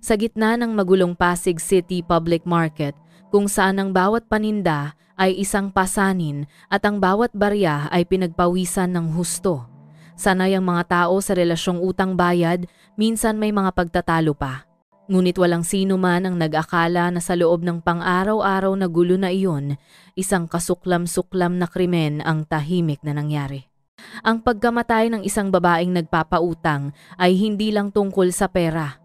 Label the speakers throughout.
Speaker 1: Sa gitna ng magulong Pasig City Public Market, kung saan ang bawat paninda ay isang pasanin at ang bawat barya ay pinagpawisan ng husto. Sanay ang mga tao sa relasyong utang-bayad, minsan may mga pagtatalo pa. Ngunit walang sino man ang nag-akala na sa loob ng pang-araw-araw na gulo na iyon, isang kasuklam-suklam na krimen ang tahimik na nangyari. Ang pagkamatay ng isang babaeng nagpapautang ay hindi lang tungkol sa pera.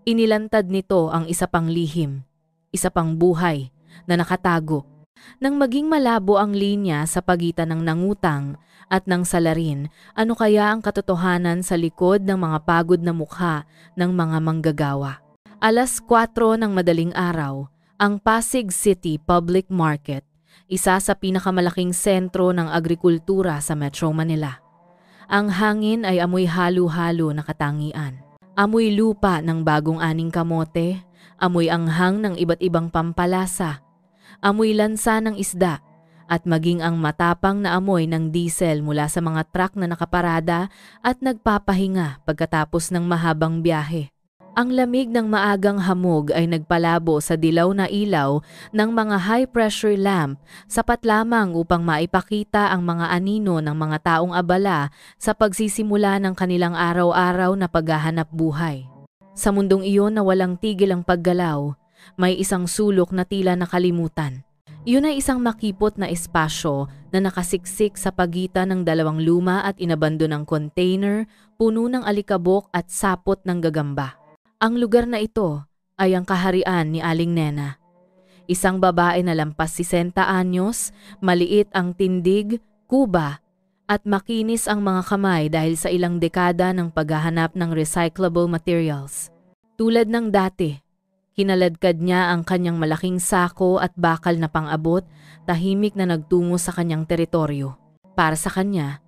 Speaker 1: Inilantad nito ang isa pang lihim, isa pang buhay na nakatago. Nang maging malabo ang linya sa pagitan ng nangutang at ng salarin, ano kaya ang katotohanan sa likod ng mga pagod na mukha ng mga manggagawa? 4:00 ng madaling araw, ang Pasig City Public Market, isa sa pinakamalaking sentro ng agrikultura sa Metro Manila. Ang hangin ay amoy halo-halo na katangian. Amoy lupa ng bagong aning kamote, amoy anghang ng iba't ibang pampalasa, amoy lansa ng isda, at maging ang matapang na amoy ng diesel mula sa mga truck na nakaparada at nagpapahinga pagkatapos ng mahabang biyahe. Ang lamig ng maagang hamog ay nagpalabo sa dilaw na ilaw ng mga high-pressure lamp, sapat lamang upang maipakita ang mga anino ng mga taong abala sa pagsisimula ng kanilang araw-araw na paghahanap buhay. Sa mundong iyon na walang tigil ang paggalaw, may isang sulok na tila nakalimutan. Iyon ay isang makipot na espasyo na nakasiksik sa pagitan ng dalawang luma at inabandonang container, puno ng alikabok at sapot ng gagamba. Ang lugar na ito ay ang kaharian ni Aling Nena. Isang babae na lampas 60 anyos, maliit ang tindig, kuba, at makinis ang mga kamay dahil sa ilang dekada ng paghahanap ng recyclable materials. Tulad ng dati, kinaladkad niya ang kanyang malaking sako at bakal na pang-abot, tahimik na nagtungo sa kanyang teritoryo. Para sa kanya,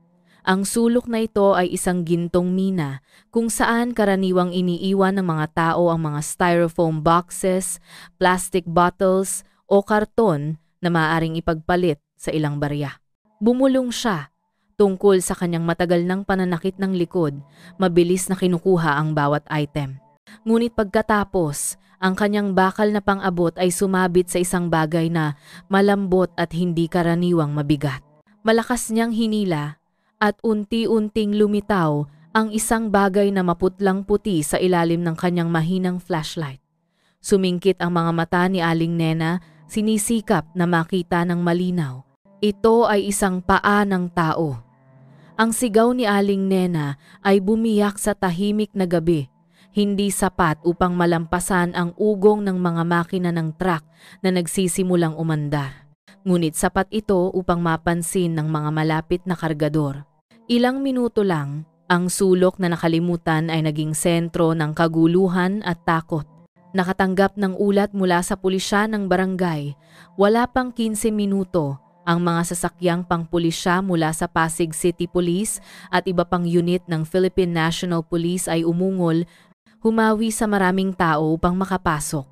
Speaker 1: ang sulok na ito ay isang gintong mina kung saan karaniwang iniiwan ng mga tao ang mga styrofoam boxes, plastic bottles o karton na maaaring ipagpalit sa ilang barya. Bumulong siya tungkol sa kanyang matagal ng pananakit ng likod, mabilis na kinukuha ang bawat item. Ngunit pagkatapos, ang kanyang bakal na pang-abot ay sumabit sa isang bagay na malambot at hindi karaniwang mabigat. Malakas niyang hinila at unti-unting lumitaw ang isang bagay na maputlang puti sa ilalim ng kanyang mahinang flashlight. Sumingkit ang mga mata ni Aling Nena, sinisikap na makita ng malinaw. Ito ay isang paa ng tao. Ang sigaw ni Aling Nena ay bumiyak sa tahimik na gabi, hindi sapat upang malampasan ang ugong ng mga makina ng truck na nagsisimulang umandar. Ngunit sapat ito upang mapansin ng mga malapit na kargador. Ilang minuto lang, ang sulok na nakalimutan ay naging sentro ng kaguluhan at takot. Nakatanggap ng ulat mula sa pulisya ng barangay, wala pang 15 minuto, ang mga sasakyang pangpulisya mula sa Pasig City Police at iba pang unit ng Philippine National Police ay umungol, humawi sa maraming tao upang makapasok.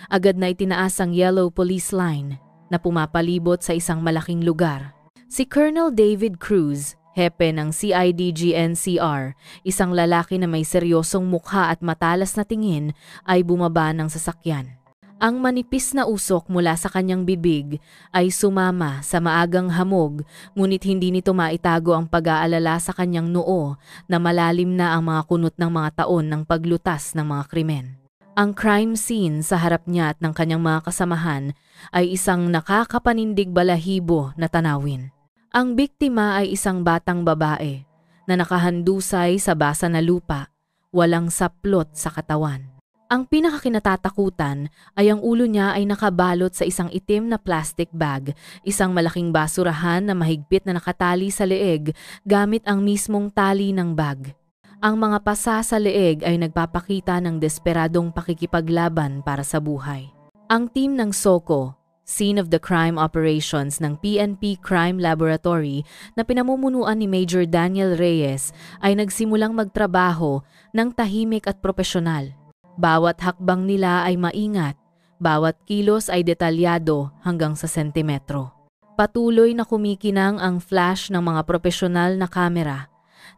Speaker 1: Agad na itinaas ang yellow police line na pumapalibot sa isang malaking lugar. Si Colonel David Cruz, hepe ng CIDG-NCR, isang lalaki na may seryosong mukha at matalas na tingin, ay bumaba ng sasakyan. Ang manipis na usok mula sa kanyang bibig ay sumama sa maagang hamog, ngunit hindi nito maitago ang pag-aalala sa kanyang noo na malalim na ang mga kunot ng mga taon ng paglutas ng mga krimen. Ang crime scene sa harap niya at ng kanyang mga kasamahan ay isang nakakapanindig balahibo na tanawin. Ang biktima ay isang batang babae na nakahandusay sa basa na lupa, walang saplot sa katawan. Ang pinakakinatatakutan ay ang ulo niya ay nakabalot sa isang itim na plastic bag, isang malaking basurahan na mahigpit na nakatali sa leeg gamit ang mismong tali ng bag. Ang mga pasa sa leeg ay nagpapakita ng desperadong pakikipaglaban para sa buhay. Ang team ng SOCO, Scene of the Crime Operations ng PNP Crime Laboratory na pinamumunuan ni Major Daniel Reyes ay nagsimulang magtrabaho ng tahimik at propesyonal. Bawat hakbang nila ay maingat, bawat kilos ay detalyado hanggang sa sentimetro. Patuloy na kumikinang ang flash ng mga propesyonal na kamera.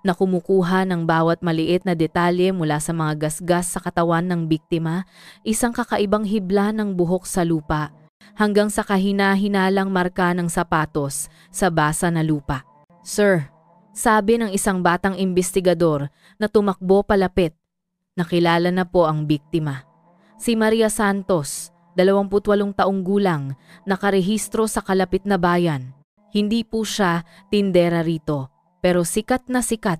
Speaker 1: na kumukuha ng bawat maliit na detalye mula sa mga gasgas sa katawan ng biktima, isang kakaibang hibla ng buhok sa lupa, hanggang sa kahina-hinalang marka ng sapatos sa basa na lupa. "Sir," sabi ng isang batang imbestigador na tumakbo palapit, "nakilala na po ang biktima. Si Maria Santos, 28 taong gulang, nakarehistro sa kalapit na bayan. Hindi po siya tindera rito, pero sikat na sikat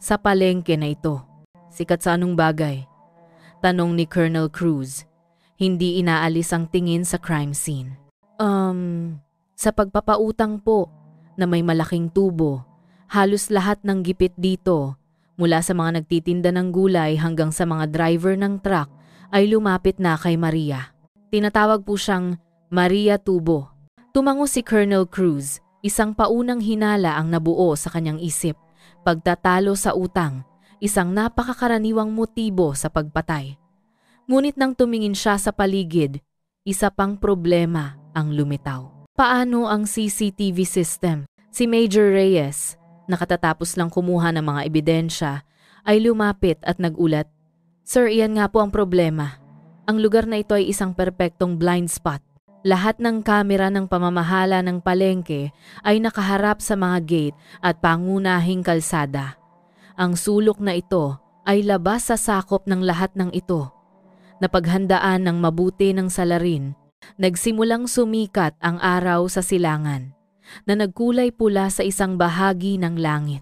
Speaker 1: sa palengke na ito." "Sikat sa anong bagay?" tanong ni Colonel Cruz. Hindi inaalis ang tingin sa crime scene. Sa pagpapautang po na may malaking tubo. Halos lahat ng gipit dito, mula sa mga nagtitinda ng gulay hanggang sa mga driver ng truck, ay lumapit na kay Maria. Tinatawag po siyang Maria Tubo. Tumango si Colonel Cruz, isang paunang hinala ang nabuo sa kanyang isip. Pagtatalo sa utang, isang napakakaraniwang motibo sa pagpatay. Ngunit nang tumingin siya sa paligid, isa pang problema ang lumitaw. Paano ang CCTV system? Si Major Reyes, nakatatapos lang kumuha ng mga ebidensya, ay lumapit at nagulat. "Sir, iyan nga po ang problema. Ang lugar na ito ay isang perpektong blind spot. Lahat ng kamera ng pamamahala ng palengke ay nakaharap sa mga gate at pangunahing kalsada. Ang sulok na ito ay labas sa sakop ng lahat ng ito. Napaghandaan ng mabuti ng salarin, nagsimulang sumikat ang araw sa silangan, na nagkulay pula sa isang bahagi ng langit.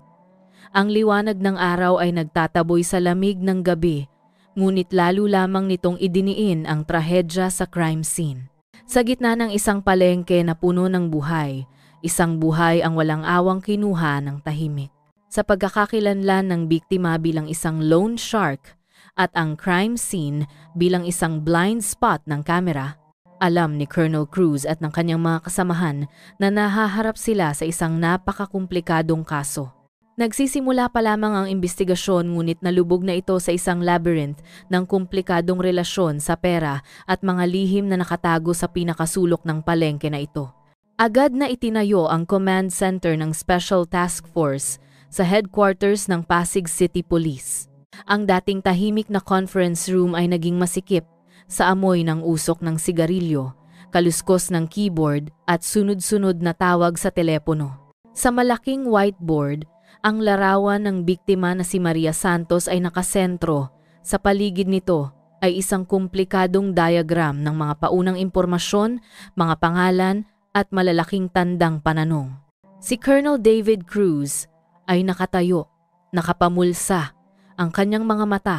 Speaker 1: Ang liwanag ng araw ay nagtataboy sa lamig ng gabi, ngunit lalo lamang nitong idiniin ang trahedya sa crime scene. Sa gitna ng isang palengke na puno ng buhay, isang buhay ang walang awang kinuha ng tahimik. Sa pagkakakilanlan ng biktima bilang isang loan shark at ang crime scene bilang isang blind spot ng kamera, alam ni Colonel Cruz at ng kanyang mga kasamahan na nahaharap sila sa isang napakakumplikadong kaso. Nagsisimula pa lamang ang imbestigasyon, ngunit nalubog na ito sa isang labyrinth ng komplikadong relasyon sa pera at mga lihim na nakatago sa pinakasulok ng palengke na ito. Agad na itinayo ang command center ng Special Task Force sa headquarters ng Pasig City Police. Ang dating tahimik na conference room ay naging masikip sa amoy ng usok ng sigarilyo, kaluskos ng keyboard at sunod-sunod na tawag sa telepono. Sa malaking whiteboard, ang larawan ng biktima na si Maria Santos ay nakasentro. Sa paligid nito ay isang komplikadong diagram ng mga paunang impormasyon, mga pangalan at malalaking tandang pananong. Si Colonel David Cruz ay nakatayo, nakapamulsa. Ang kanyang mga mata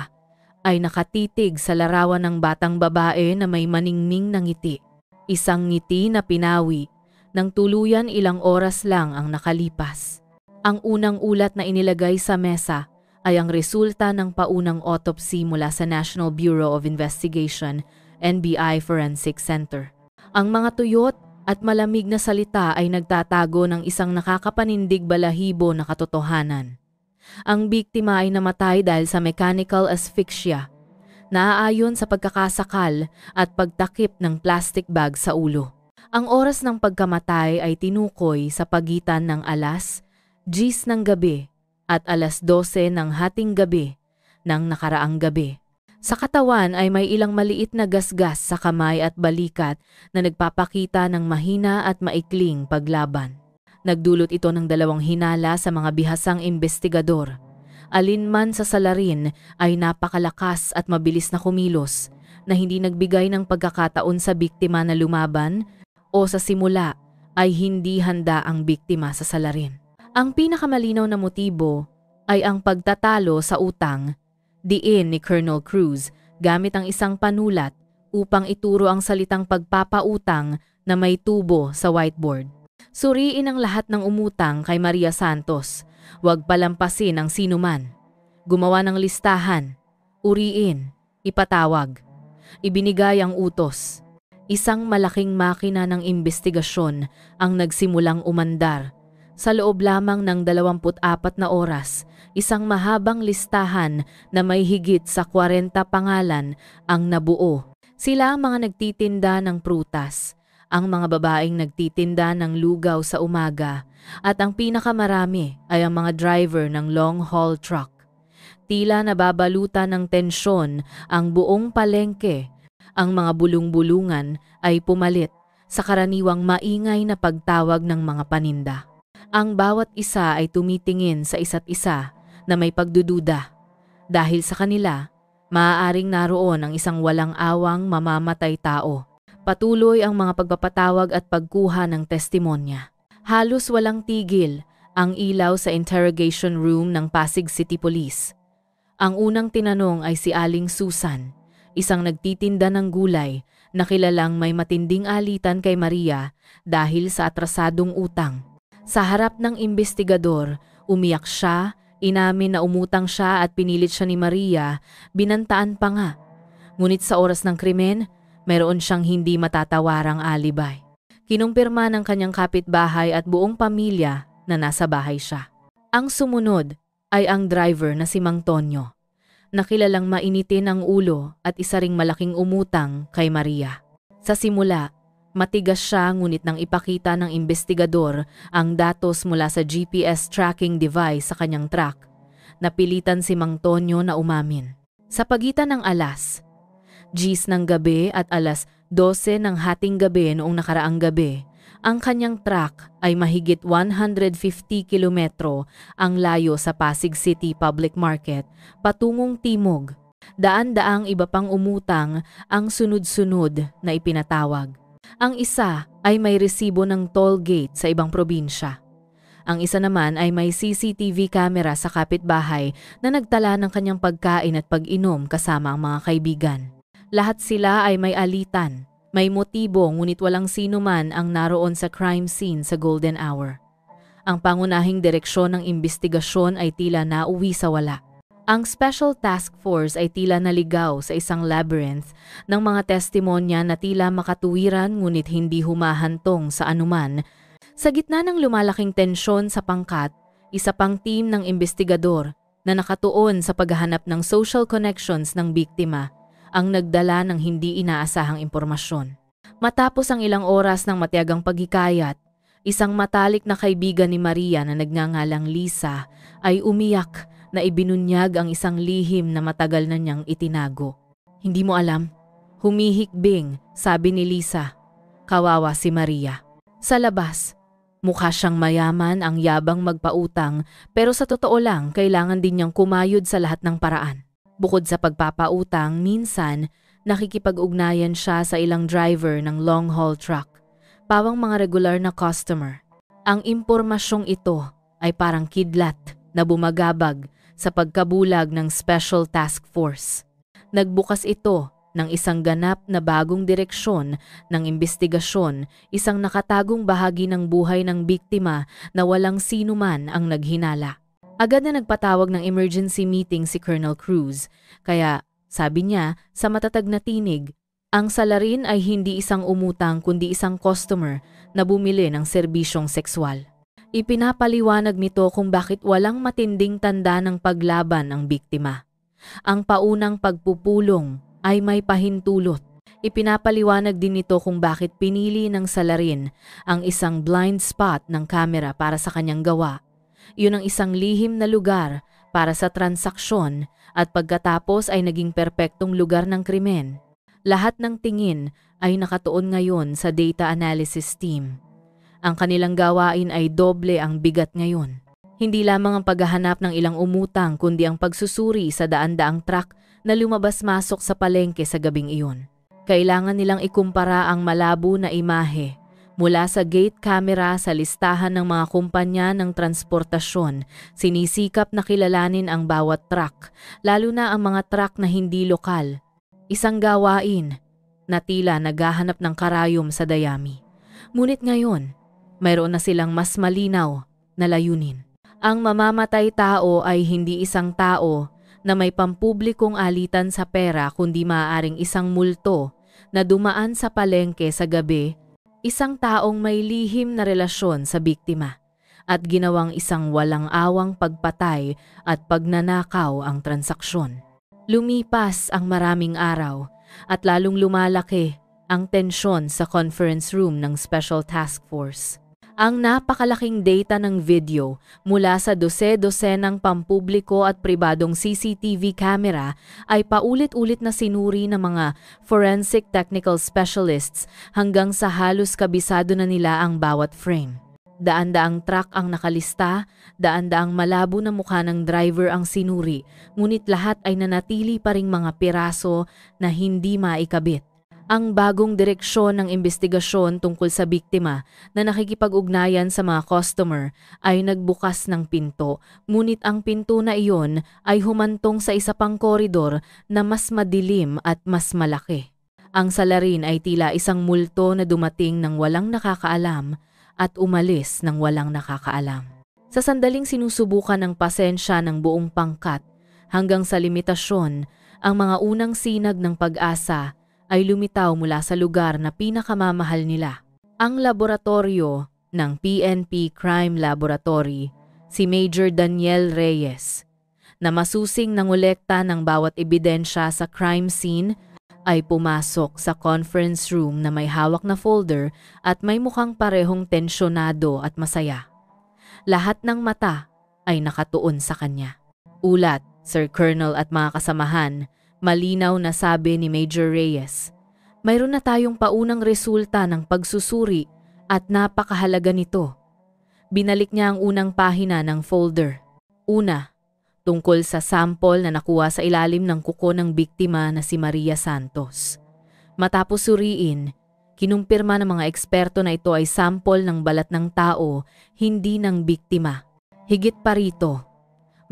Speaker 1: ay nakatitig sa larawan ng batang babae na may maningning na ngiti. Isang ngiti na pinawi nang tuluyan ilang oras lang ang nakalipas. Ang unang ulat na inilagay sa mesa ay ang resulta ng paunang autopsy mula sa National Bureau of Investigation, NBI Forensic Center. Ang mga tuyot at malamig na salita ay nagtatago ng isang nakakapanindig balahibo na katotohanan. Ang biktima ay namatay dahil sa mechanical asphyxia, naaayon sa pagkakasakal at pagtakip ng plastic bag sa ulo. Ang oras ng pagkamatay ay tinukoy sa pagitan ng alas 10 ng gabi at alas 12 ng hating gabi ng nakaraang gabi. Sa katawan ay may ilang maliit na gasgas sa kamay at balikat na nagpapakita ng mahina at maikling paglaban. Nagdulot ito ng dalawang hinala sa mga bihasang imbestigador. Alinman sa salarin ay napakalakas at mabilis na kumilos na hindi nagbigay ng pagkakataon sa biktima na lumaban, o sa simula ay hindi handa ang biktima sa salarin. Ang pinakamalinaw na motibo ay ang pagtatalo sa utang, diin ni Colonel Cruz gamit ang isang panulat upang ituro ang salitang pagpapautang na may tubo sa whiteboard. Suriin ang lahat ng umutang kay Maria Santos. Huwag palampasin ang sinuman. Gumawa ng listahan. Uriin. Ipatawag. Ibinigay ang utos. Isang malaking makina ng imbestigasyon ang nagsimulang umandar. Sa loob lamang ng 24 na oras, isang mahabang listahan na may higit sa 40 pangalan ang nabuo. Sila ang mga nagtitinda ng prutas, ang mga babaeng nagtitinda ng lugaw sa umaga, At ang pinakamarami ay ang mga driver ng long-haul truck. Tila nababalutan ng tensyon ang buong palengke. Ang mga bulong-bulungan ay pumalit sa karaniwang maingay na pagtawag ng mga paninda. Ang bawat isa ay tumitingin sa isa't isa na may pagdududa. Dahil sa kanila, maaaring naroon ang isang walang awang mamamatay tao. Patuloy ang mga pagpapatawag at pagkuha ng testimonya. Halos walang tigil ang ilaw sa interrogation room ng Pasig City Police. Ang unang tinanong ay si Aling Susan, isang nagtitinda ng gulay na kilalang may matinding alitan kay Maria dahil sa atrasadong utang. Sa harap ng imbestigador, umiyak siya, inamin na umutang siya at pinilit siya ni Maria, binantaan pa nga. Ngunit sa oras ng krimen, mayroon siyang hindi matatawarang alibay. Kinumpirma ng kanyang kapitbahay at buong pamilya na nasa bahay siya. Ang sumunod ay ang driver na si Mang Tonyo, na kilalang mainitin ang ulo at isa ring malaking umutang kay Maria. Sa simula, matigas siya ngunit nang ipakita ng imbestigador ang datos mula sa GPS tracking device sa kanyang truck, napilitan si Mang Tonyo na umamin. Sa pagitan ng alas 10 ng gabi at alas 12 ng hating gabi noong nakaraang gabi, ang kanyang truck ay mahigit 150 kilometro ang layo sa Pasig City Public Market patungong timog. Daan-daang iba pang umutang ang sunod-sunod na ipinatawag. Ang isa ay may resibo ng toll gate sa ibang probinsya. Ang isa naman ay may CCTV camera sa kapitbahay na nagtala ng kanyang pagkain at pag-inom kasama ang mga kaibigan. Lahat sila ay may alitan, may motibo ngunit walang sino man ang naroon sa crime scene sa golden hour. Ang pangunahing direksyon ng imbestigasyon ay tila nauwi sa wala. Ang Special Task Force ay tila naligaw sa isang labyrinth ng mga testimonya na tila makatuwiran ngunit hindi humahantong sa anuman. Sa gitna ng lumalaking tensyon sa pangkat, isa pang team ng imbestigador na nakatuon sa paghahanap ng social connections ng biktima ang nagdala ng hindi inaasahang impormasyon. Matapos ang ilang oras ng matiyagang paghikayat, isang matalik na kaibigan ni Maria na nagngangalang Lisa ay umiyak na ibinunyag ang isang lihim na matagal na niyang itinago. "Hindi mo alam?" Humihikbing, sabi ni Lisa. Kawawa si Maria. Sa labas, mukha siyang mayaman, ang yabang magpautang, pero sa totoo lang kailangan din niyang kumayod sa lahat ng paraan. Bukod sa pagpapautang, minsan nakikipag-ugnayan siya sa ilang driver ng long-haul truck, pawang mga regular na customer. Ang impormasyong ito ay parang kidlat na bumagabag sa pagkabulag ng Special Task Force. Nagbukas ito ng isang ganap na bagong direksyon ng imbestigasyon, isang nakatagong bahagi ng buhay ng biktima na walang sino man ang naghinala. Agad na nagpatawag ng emergency meeting si Colonel Cruz, kaya sabi niya sa matatag na tinig, ang salarin ay hindi isang umutang kundi isang customer na bumili ng serbisyong sexual. Ipinapaliwanag nito kung bakit walang matinding tanda ng paglaban ang biktima. Ang paunang pagpupulong ay may pahintulot. Ipinapaliwanag din nito kung bakit pinili ng salarin ang isang blind spot ng kamera para sa kanyang gawa. Yun ang isang lihim na lugar para sa transaksyon at pagkatapos ay naging perpektong lugar ng krimen. Lahat ng tingin ay nakatuon ngayon sa data analysis team. Ang kanilang gawain ay doble ang bigat ngayon. Hindi lamang ang paghahanap ng ilang umutang kundi ang pagsusuri sa daan-daang truck na lumabas-masok sa palengke sa gabing iyon. Kailangan nilang ikumpara ang malabo na imahe mula sa gate camera sa listahan ng mga kumpanya ng transportasyon. Sinisikap na kilalanin ang bawat truck, lalo na ang mga truck na hindi lokal. Isang gawain na tila naghahanap ng karayom sa dayami. Ngunit ngayon, mayroon na silang mas malinaw na layunin. Ang mamamatay tao ay hindi isang tao na may pampublikong alitan sa pera kundi maaaring isang multo na dumaan sa palengke sa gabi, isang taong may lihim na relasyon sa biktima at ginawang isang walang awang pagpatay at pagnanakaw ang transaksyon. Lumipas ang maraming araw at lalong lumalaki ang tensyon sa conference room ng Special Task Force. Ang napakalaking data ng video mula sa dose-dosenang pampubliko at pribadong CCTV camera ay paulit-ulit na sinuri ng mga forensic technical specialists hanggang sa halos kabisado na nila ang bawat frame. Daan-daang truck ang nakalista, daan-daang malabo na mukha ng driver ang sinuri, ngunit lahat ay nanatili pa ring mga piraso na hindi maikabit. Ang bagong direksyon ng investigasyon tungkol sa biktima na nakikipag-ugnayan sa mga customer ay nagbukas ng pinto, ngunit ang pinto na iyon ay humantong sa isa pang koridor na mas madilim at mas malaki. Ang salarin ay tila isang multo na dumating ng walang nakakaalam at umalis ng walang nakakaalam. Sa sandaling sinusubukan ng pasensya ng buong pangkat hanggang sa limitasyon, ang mga unang sinag ng pag-asa ay lumitaw mula sa lugar na pinakamamahal nila. Ang laboratorio ng PNP Crime Laboratory, si Major Daniel Reyes, na masusing nangolekta ng bawat ebidensya sa crime scene, ay pumasok sa conference room na may hawak na folder at may mukhang parehong tensyonado at masaya. Lahat ng mata ay nakatuon sa kanya. Ulat, Sir Colonel at mga kasamahan, malinaw na sabi ni Major Reyes, mayroon na tayong paunang resulta ng pagsusuri at napakahalaga nito. Binalik niya ang unang pahina ng folder. Una, tungkol sa sample na nakuha sa ilalim ng kuko ng biktima na si Maria Santos. Matapos suriin, kinumpirma ng mga eksperto na ito ay sample ng balat ng tao, hindi ng biktima. Higit pa rito,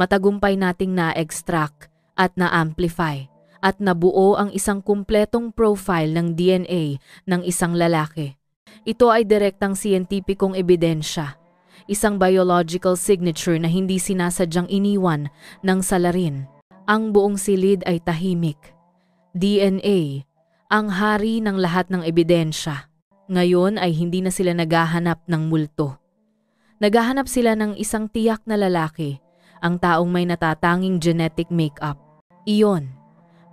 Speaker 1: matagumpay nating na-extract at na-amplify at nabuo ang isang kumpletong profile ng DNA ng isang lalaki. Ito ay direktang siyentipikong ebidensya, isang biological signature na hindi sinasadyang iniwan ng salarin. Ang buong silid ay tahimik. DNA, ang hari ng lahat ng ebidensya. Ngayon ay hindi na sila naghahanap ng multo. Naghahanap sila ng isang tiyak na lalaki, ang taong may natatanging genetic makeup. Iyon.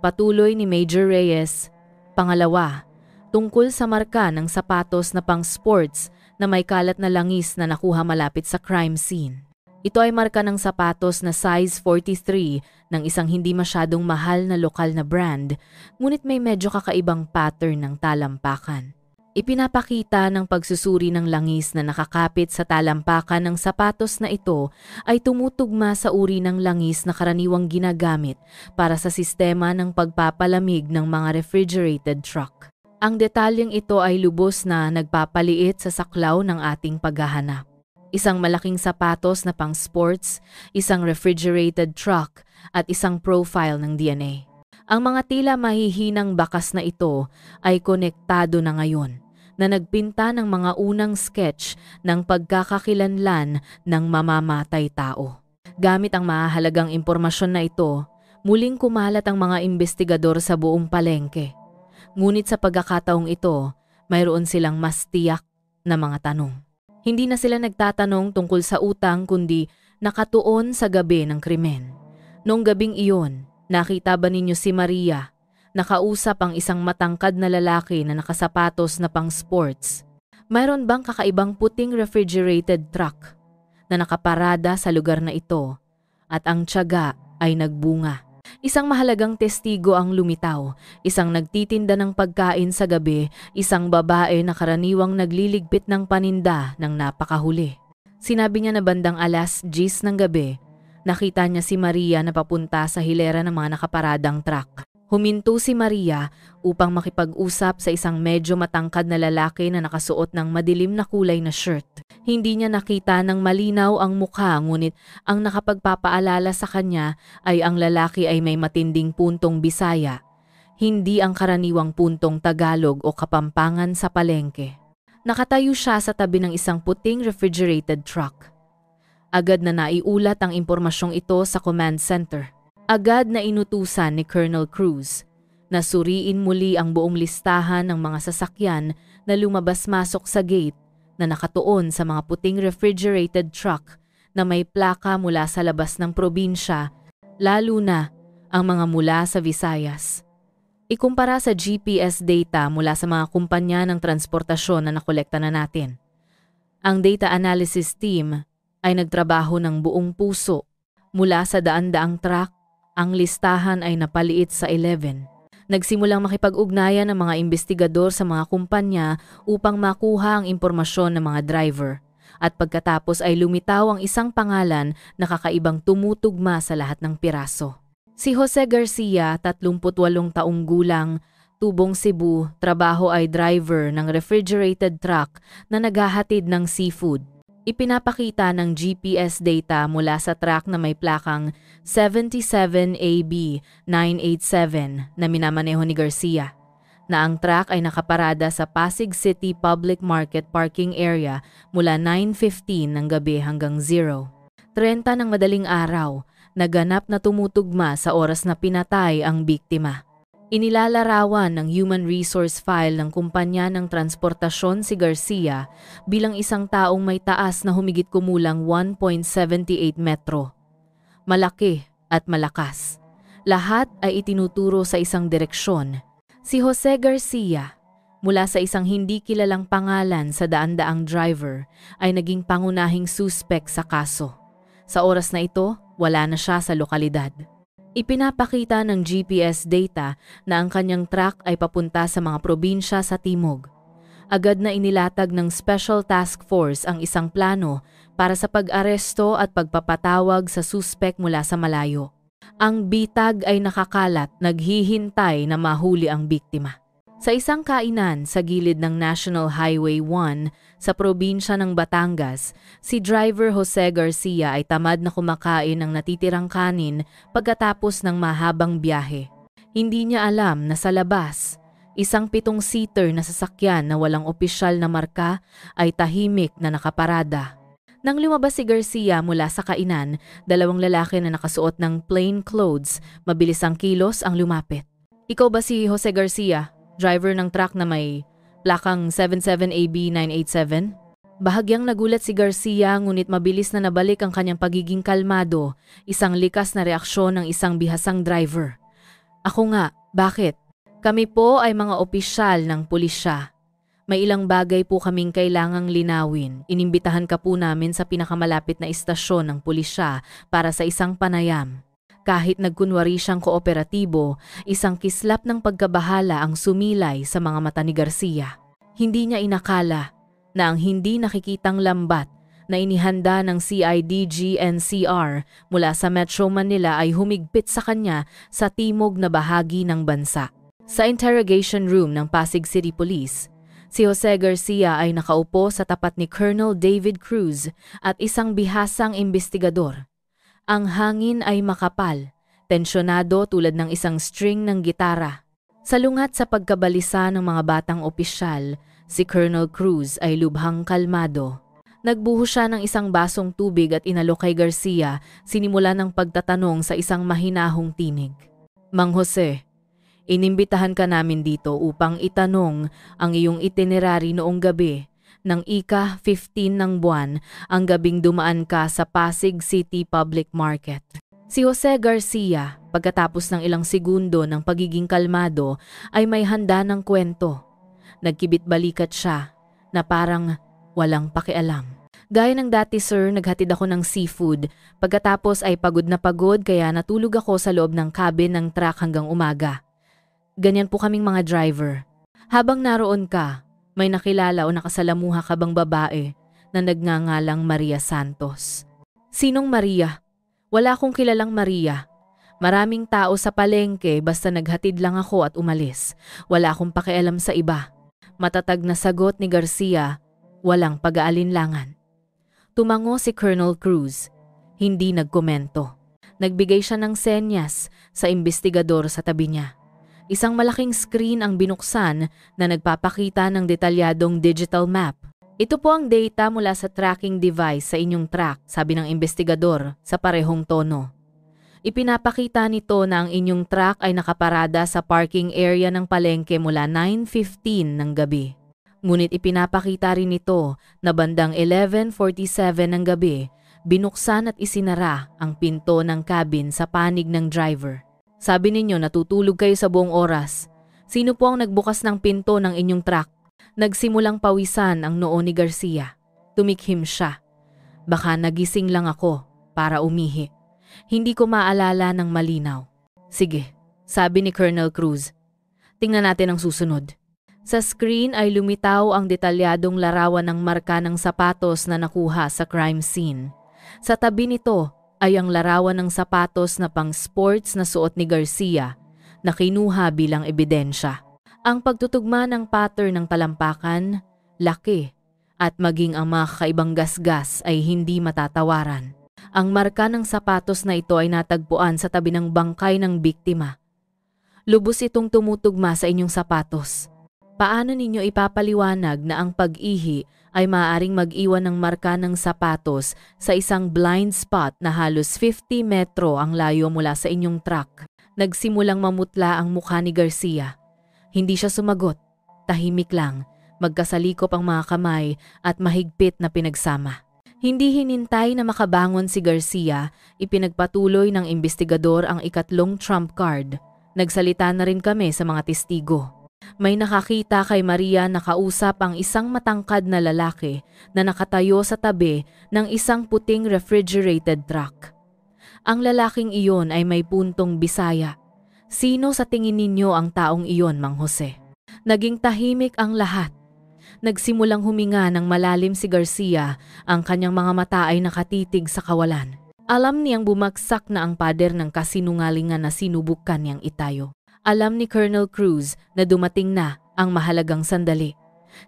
Speaker 1: Patuloy ni Major Reyes. Pangalawa, tungkol sa marka ng sapatos na pang-sports na may kalat na langis na nakuha malapit sa crime scene. Ito ay marka ng sapatos na size 43 ng isang hindi masyadong mahal na lokal na brand, ngunit may medyo kakaibang pattern ng talampakan. Ipinapakita ng pagsusuri ng langis na nakakapit sa talampakan ng sapatos na ito ay tumutugma sa uri ng langis na karaniwang ginagamit para sa sistema ng pagpapalamig ng mga refrigerated truck. Ang detalyeng ito ay lubos na nagpapaliit sa saklaw ng ating paghahanap. Isang malaking sapatos na pang-sports, isang refrigerated truck at isang profile ng DNA. Ang mga tila mahihinang bakas na ito ay konektado na ngayon, na nagpinta ng mga unang sketch ng pagkakakilanlan ng mamamatay tao. Gamit ang mahalagang impormasyon na ito, muling kumalat ang mga investigador sa buong palengke. Ngunit sa pagkakataong ito, mayroon silang mas tiyak na mga tanong. Hindi na sila nagtatanong tungkol sa utang kundi nakatuon sa gabi ng krimen. Noong gabing iyon, nakita ba ninyo si Maria? Nakausap ang isang matangkad na lalaki na nakasapatos na pang-sports. Mayroon bang kakaibang puting refrigerated truck na nakaparada sa lugar na ito at ang tiyaga ay nagbunga? Isang mahalagang testigo ang lumitaw, isang nagtitinda ng pagkain sa gabi, isang babae na karaniwang nagliligpit ng paninda ng napakahuli. Sinabi niya na bandang alas 10 ng gabi, nakita niya si Maria na papunta sa hilera ng mga nakaparadang truck. Huminto si Maria upang makipag-usap sa isang medyo matangkad na lalaki na nakasuot ng madilim na kulay na shirt. Hindi niya nakita ng malinaw ang mukha, ngunit ang nakapagpapaalala sa kanya ay ang lalaki ay may matinding puntong Bisaya, hindi ang karaniwang puntong Tagalog o Kapampangan sa palengke. Nakatayo siya sa tabi ng isang puting refrigerated truck. Agad na naiulat ang impormasyong ito sa command center. Agad na inutusan ni Colonel Cruz na suriin muli ang buong listahan ng mga sasakyan na lumabas-masok sa gate na nakatuon sa mga puting refrigerated truck na may plaka mula sa labas ng probinsya, lalo na ang mga mula sa Visayas. Ikumpara sa GPS data mula sa mga kumpanya ng transportasyon na nakolekta na natin. Ang data analysis team ay nagtrabaho ng buong puso. Mula sa daan-daang truck, ang listahan ay napaliit sa 11. Nagsimulang makipag-ugnayan ng mga investigador sa mga kumpanya upang makuha ang impormasyon ng mga driver. At pagkatapos ay lumitaw ang isang pangalan na kakaibang tumutugma sa lahat ng piraso. Si Jose Garcia, 38 taong gulang, tubong Cebu, trabaho ay driver ng refrigerated truck na naghahatid ng seafood. Ipinapakita ng GPS data mula sa truck na may plakang 77AB 987 na minamaneho ni Garcia, na ang truck ay nakaparada sa Pasig City Public Market Parking Area mula 9:15 ng gabi hanggang 0:30 ng madaling araw, naganap na tumutugma sa oras na pinatay ang biktima. Inilalarawan ng Human Resource File ng kumpanya ng transportasyon si Garcia bilang isang taong may taas na humigit kumulang 1.78 metro. Malaki at malakas. Lahat ay itinuturo sa isang direksyon. Si Jose Garcia, mula sa isang hindi kilalang pangalan sa daan-daang driver, ay naging pangunahing suspek sa kaso. Sa oras na ito, wala na siya sa lokalidad. Ipinapakita ng GPS data na ang kanyang truck ay papunta sa mga probinsya sa timog. Agad na inilatag ng Special Task Force ang isang plano para sa pag-aresto at pagpapatawag sa suspek mula sa malayo. Ang bitag ay nakakalat, naghihintay na mahuli ang biktima. Sa isang kainan sa gilid ng National Highway 1 sa probinsya ng Batangas, si driver Jose Garcia ay tamad na kumakain ng natitirang kanin pagkatapos ng mahabang biyahe. Hindi niya alam na sa labas, isang 7-seater na sasakyan na walang opisyal na marka ay tahimik na nakaparada. Nang lumabas si Garcia mula sa kainan, 2 lalaki na nakasuot ng plain clothes, mabilis ang kilos ang lumapit. "Ikaw ba si Jose Garcia, driver ng truck na may plakang 77AB 987? Bahagyang nagulat si Garcia ngunit mabilis na nabalik ang kanyang pagiging kalmado, isang likas na reaksyon ng isang bihasang driver. "Ako nga, bakit? Kami po ay mga opisyal ng pulisya. May ilang bagay po kaming kailangang linawin. Inimbitahan ka po namin sa pinakamalapit na istasyon ng pulisya para sa isang panayam." Kahit nagkunwari siyang kooperatibo, isang kislap ng pagkabahala ang sumilay sa mga mata ni Garcia. Hindi niya inakala na ang hindi nakikitang lambat na inihanda ng CIDG-NCR mula sa Metro Manila ay humigpit sa kanya sa timog na bahagi ng bansa. Sa interrogation room ng Pasig City Police, si Jose Garcia ay nakaupo sa tapat ni Colonel David Cruz at isang bihasang investigador. Ang hangin ay makapal, tensyonado tulad ng isang string ng gitara. Salungat sa pagkabalisa ng mga batang opisyal, si Colonel Cruz ay lubhang kalmado. Nagbuhos siya ng isang basong tubig at inalok kay Garcia, sinimula ng pagtatanong sa isang mahinahong tinig. "Mang Jose, inimbitahan ka namin dito upang itanong ang iyong itinerary noong gabi. Nang ika-15 ng buwan, ang gabing dumaan ka sa Pasig City Public Market." Si Jose Garcia, pagkatapos ng ilang segundo ng pagiging kalmado, ay may handa ng kwento. Nagkibit-balikat siya na parang walang pakialam. "Gaya ng dati sir, naghatid ako ng seafood. Pagkatapos ay pagod na pagod kaya natulog ako sa loob ng cabin ng truck hanggang umaga. Ganyan po kaming mga driver. Habang naroon ka, may nakilala o nakasalamuha ka bang babae na nagngangalang Maria Santos?" "Sinong Maria? Wala akong kilalang Maria. Maraming tao sa palengke basta naghatid lang ako at umalis. Wala akong pakialam sa iba." Matatag na sagot ni Garcia, walang pag-aalinlangan. Tumango si Colonel Cruz. Hindi nagkomento. Nagbigay siya ng senyas sa investigador sa tabi niya. Isang malaking screen ang binuksan na nagpapakita ng detalyadong digital map. "Ito po ang data mula sa tracking device sa inyong truck," sabi ng investigador sa parehong tono. Ipinapakita nito na ang inyong truck ay nakaparada sa parking area ng palengke mula 9:15 ng gabi. Ngunit ipinapakita rin nito na bandang 11:47 ng gabi, binuksan at isinara ang pinto ng cabin sa panig ng driver. "Sabi ninyo natutulog kayo sa buong oras. Sino po ang nagbukas ng pinto ng inyong truck?" Nagsimulang pawisan ang noo ni Garcia. Tumikhim siya. Baka nagising lang ako para umihi. Hindi ko maalala ng malinaw. Sige, sabi ni Colonel Cruz. Tingnan natin ang susunod. Sa screen ay lumitaw ang detalyadong larawan ng marka ng sapatos na nakuha sa crime scene. Sa tabi nito ay ang larawan ng sapatos na pang-sports na suot ni Garcia na kinuha bilang ebidensya. Ang pagtutugma ng pattern ng talampakan, laki, at maging ang mga kakaibang gasgas ay hindi matatawaran. Ang marka ng sapatos na ito ay natagpuan sa tabi ng bangkay ng biktima. Lubos itong tumutugma sa inyong sapatos. Paano ninyo ipapaliwanag na ang pag-ihi ay maaaring mag-iwan ng marka ng sapatos sa isang blind spot na halos 50 metro ang layo mula sa inyong truck? Nagsimulang mamutla ang mukha ni Garcia. Hindi siya sumagot, tahimik lang, magkasalikop ang mga kamay at mahigpit na pinagsama. Hindi hinintay na makabangon si Garcia, ipinagpatuloy ng investigador ang ikatlong trump card. Nagsalita na rin kami sa mga testigo. May nakakita kay Maria na kausap ang isang matangkad na lalaki na nakatayo sa tabi ng isang puting refrigerated truck. Ang lalaking iyon ay may puntong Bisaya. Sino sa tingin ninyo ang taong iyon, Mang Jose? Naging tahimik ang lahat. Nagsimulang huminga ng malalim si Garcia, ang kanyang mga mata ay nakatitig sa kawalan. Alam niyang bumagsak na ang pader ng kasinungalingan na sinubukan niyang itayo. Alam ni Colonel Cruz na dumating na ang mahalagang sandali.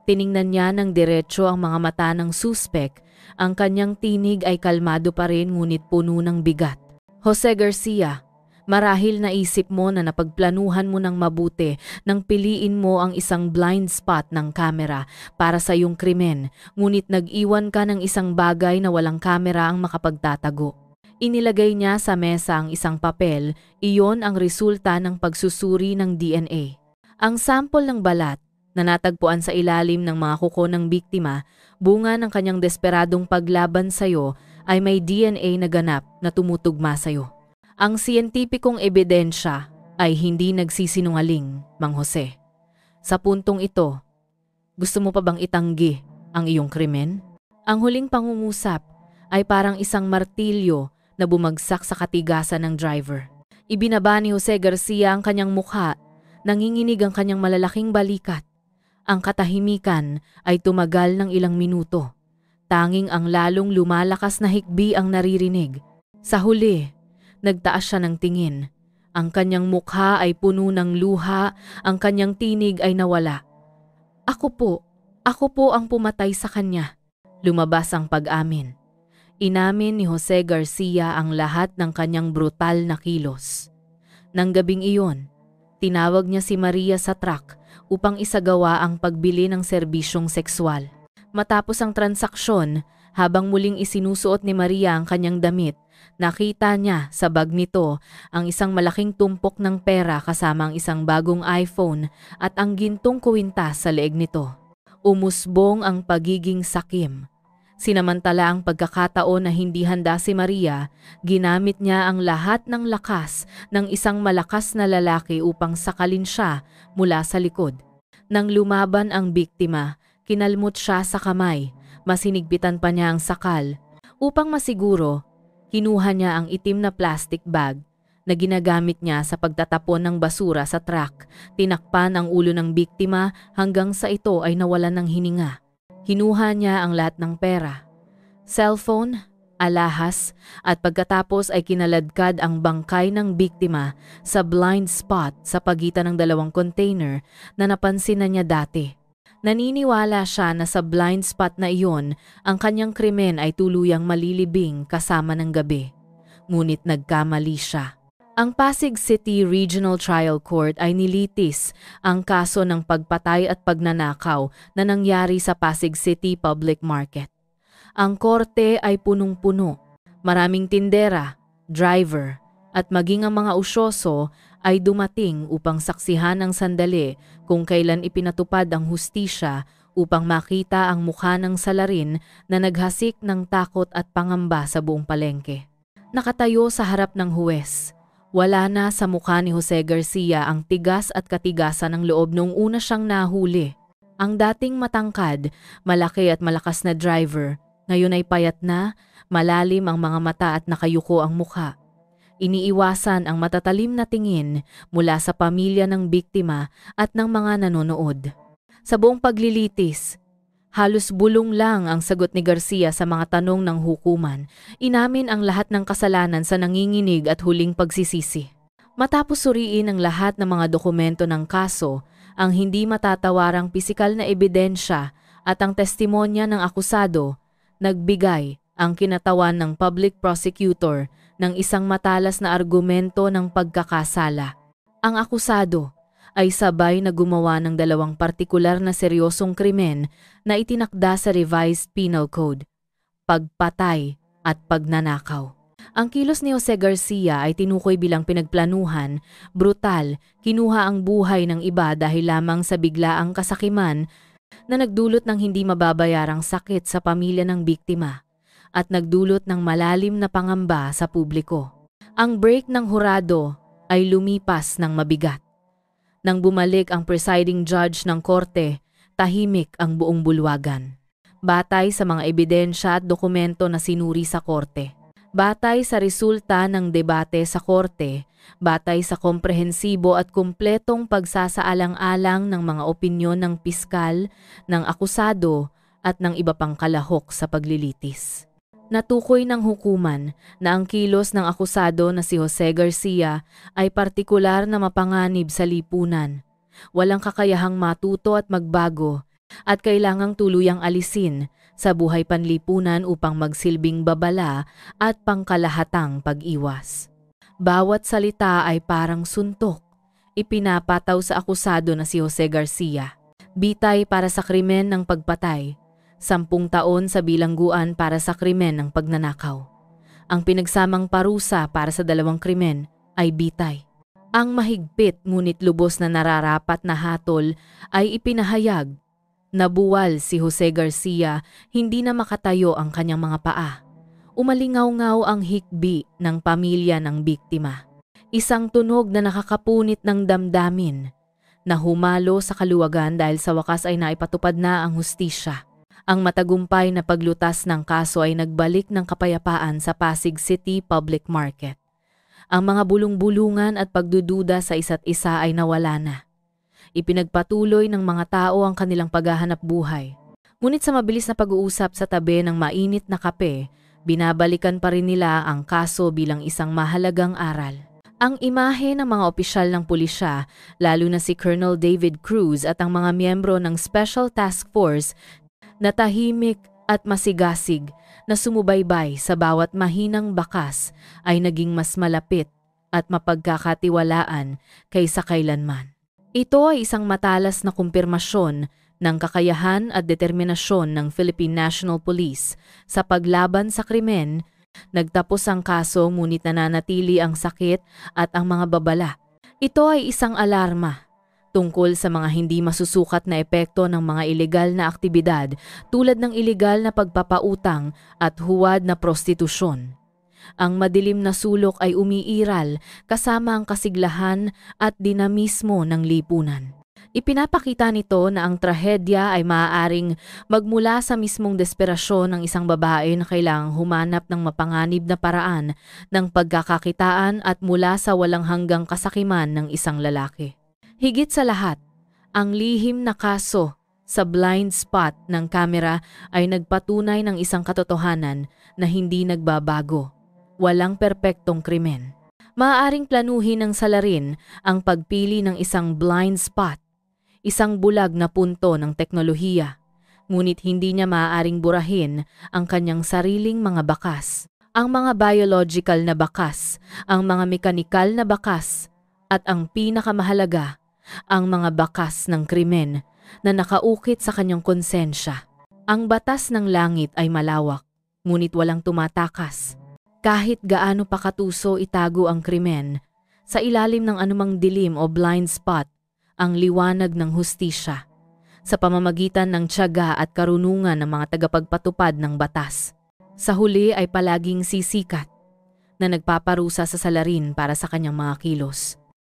Speaker 1: Tiningnan niya ng diretso ang mga mata ng suspek. Ang kanyang tinig ay kalmado pa rin ngunit puno ng bigat. Jose Garcia, marahil naisip mo na napagplanuhan mo ng mabuti nang piliin mo ang isang blind spot ng kamera para sa iyong krimen, ngunit nag-iwan ka ng isang bagay na walang kamera ang makapagtatago. Inilagay niya sa mesa ang isang papel, iyon ang resulta ng pagsusuri ng DNA. Ang sample ng balat na natagpuan sa ilalim ng mga kuko ng biktima, bunga ng kanyang desperadong paglaban sa'yo, ay may DNA na ganap na tumutugma sa'yo. Ang siyentipikong ebidensya ay hindi nagsisinungaling, Mang Jose. Sa puntong ito, gusto mo pa bang itanggi ang iyong krimen? Ang huling pangungusap ay parang isang martilyo na bumagsak sa katigasan ng driver. Ibinaba ni Jose Garcia ang kanyang mukha, nanginginig ang kanyang malalaking balikat. Ang katahimikan ay tumagal ng ilang minuto. Tanging ang lalong lumalakas na hikbi ang naririnig. Sa huli, nagtaas siya ng tingin. Ang kanyang mukha ay puno ng luha, ang kanyang tinig ay nawala. Ako po ang pumatay sa kanya. Lumabas ang pag-amin. Inamin ni Jose Garcia ang lahat ng kanyang brutal na kilos. Nang gabing iyon, tinawag niya si Maria sa truck upang isagawa ang pagbili ng serbisyong sexual. Matapos ang transaksyon, habang muling isinusuot ni Maria ang kanyang damit, nakita niya sa bag nito ang isang malaking tumpok ng pera kasama ang isang bagong iPhone at ang gintong kuwintas sa leeg nito. Umusbong ang pagiging sakim. Sinamantala ang pagkakataon na hindi handa si Maria, ginamit niya ang lahat ng lakas ng isang malakas na lalaki upang sakalin siya mula sa likod. Nang lumaban ang biktima, kinalmot siya sa kamay, masinigpitan pa niya ang sakal. Upang masiguro, kinuha niya ang itim na plastic bag na ginagamit niya sa pagtatapon ng basura sa truck. Tinakpan ang ulo ng biktima hanggang sa ito ay nawalan ng hininga. Kinuha niya ang lahat ng pera, cellphone, alahas at pagkatapos ay kinaladkad ang bangkay ng biktima sa blind spot sa pagitan ng dalawang container na napansin na niya dati. Naniniwala siya na sa blind spot na iyon ang kanyang krimen ay tuluyang malilibing kasama ng gabi. Ngunit nagkamali siya. Ang Pasig City Regional Trial Court ay nilitis ang kaso ng pagpatay at pagnanakaw na nangyari sa Pasig City Public Market. Ang korte ay punong-puno. Maraming tindera, driver, at maging ang mga usyoso ay dumating upang saksihan ang sandali kung kailan ipinatupad ang hustisya upang makita ang mukha ng salarin na naghasik ng takot at pangamba sa buong palengke. Nakatayo sa harap ng huwes. Wala na sa mukha ni Jose Garcia ang tigas at katigasan ng loob noong una siyang nahuli. Ang dating matangkad, malaki at malakas na driver, ngayon ay payat na, malalim ang mga mata at nakayuko ang mukha. Iniiwasan ang matatalim na tingin mula sa pamilya ng biktima at ng mga nanonood. Sa buong paglilitis, halos bulong lang ang sagot ni Garcia sa mga tanong ng hukuman. Inamin ang lahat ng kasalanan sa nanginginig at huling pagsisisi. Matapos suriin ang lahat ng mga dokumento ng kaso, ang hindi matatawarang pisikal na ebidensya at ang testimonya ng akusado, nagbigay ang kinatawan ng public prosecutor ng isang matalas na argumento ng pagkakasala. Ang akusado ay sabay na gumawa ng dalawang partikular na seryosong krimen na itinakda sa Revised Penal Code, pagpatay at pagnanakaw. Ang kilos ni Jose Garcia ay tinukoy bilang pinagplanuhan, brutal, kinuha ang buhay ng iba dahil lamang sa biglaang kasakiman na nagdulot ng hindi mababayarang sakit sa pamilya ng biktima at nagdulot ng malalim na pangamba sa publiko. Ang break ng hurado ay lumipas ng mabigat. Nang bumalik ang presiding judge ng korte, tahimik ang buong bulwagan. Batay sa mga ebidensya at dokumento na sinuri sa korte. Batay sa resulta ng debate sa korte, batay sa komprehensibo at kumpletong pagsasaalang-alang ng mga opinyon ng piskal, ng akusado at ng iba pang kalahok sa paglilitis. Natukoy ng hukuman na ang kilos ng akusado na si Jose Garcia ay partikular na mapanganib sa lipunan. Walang kakayahang matuto at magbago at kailangang tuluyang alisin sa buhay panlipunan upang magsilbing babala at pangkalahatang pag-iwas. Bawat salita ay parang suntok, ipinapataw sa akusado na si Jose Garcia. Bitay para sa krimen ng pagpatay, 10 taon sa bilangguan para sa krimen ng pagnanakaw. Ang pinagsamang parusa para sa dalawang krimen ay bitay. Ang mahigpit ngunit lubos na nararapat na hatol ay ipinahayag. Nabuwal si Jose Garcia, hindi na makatayo ang kanyang mga paa. Umalingaw-ngaw ang hikbi ng pamilya ng biktima. Isang tunog na nakakapunit ng damdamin, na humalo sa kaluwagan dahil sa wakas ay naipatupad na ang hustisya. Ang matagumpay na paglutas ng kaso ay nagbalik ng kapayapaan sa Pasig City Public Market. Ang mga bulong-bulungan at pagdududa sa isa't isa ay nawala na. Ipinagpatuloy ng mga tao ang kanilang paghahanap buhay. Ngunit sa mabilis na pag-uusap sa tabi ng mainit na kape, binabalikan pa rin nila ang kaso bilang isang mahalagang aral. Ang imahe ng mga opisyal ng pulisya, lalo na si Colonel David Cruz at ang mga miyembro ng Special Task Force na tahimik at masigasig na sumubaybay sa bawat mahinang bakas ay naging mas malapit at mapagkakatiwalaan kaysa kailanman. Ito ay isang matalas na kumpirmasyon ng kakayahan at determinasyon ng Philippine National Police sa paglaban sa krimen. Nagtapos ang kaso ngunit nananatili ang sakit at ang mga babala. Ito ay isang alarma tungkol sa mga hindi masusukat na epekto ng mga ilegal na aktibidad tulad ng ilegal na pagpapautang at huwad na prostitusyon. Ang madilim na sulok ay umiiral kasama ang kasiglahan at dinamismo ng lipunan. Ipinapakita nito na ang trahedya ay maaaring magmula sa mismong desperasyon ng isang babae na kailangang humanap ng mapanganib na paraan ng pagkakakitaan at mula sa walang hanggang kasakiman ng isang lalaki. Higit sa lahat, ang lihim na kaso sa blind spot ng kamera ay nagpatunay ng isang katotohanan na hindi nagbabago. Walang perpektong krimen. Maaaring planuhin ng salarin ang pagpili ng isang blind spot, isang bulag na punto ng teknolohiya, ngunit hindi niya maaaring burahin ang kanyang sariling mga bakas. Ang mga biological na bakas, ang mga mekanikal na bakas, at ang pinakamahalaga, ang mga bakas ng krimen na nakaukit sa kanyang konsensya. Ang batas ng langit ay malawak, ngunit walang tumatakas. Kahit gaano pa katuso itago ang krimen, sa ilalim ng anumang dilim o blind spot, ang liwanag ng hustisya, sa pamamagitan ng tiyaga at karunungan ng mga tagapagpatupad ng batas. Sa huli ay palaging sisikat, na nagpaparusa sa salarin para sa kanyang mga kilos.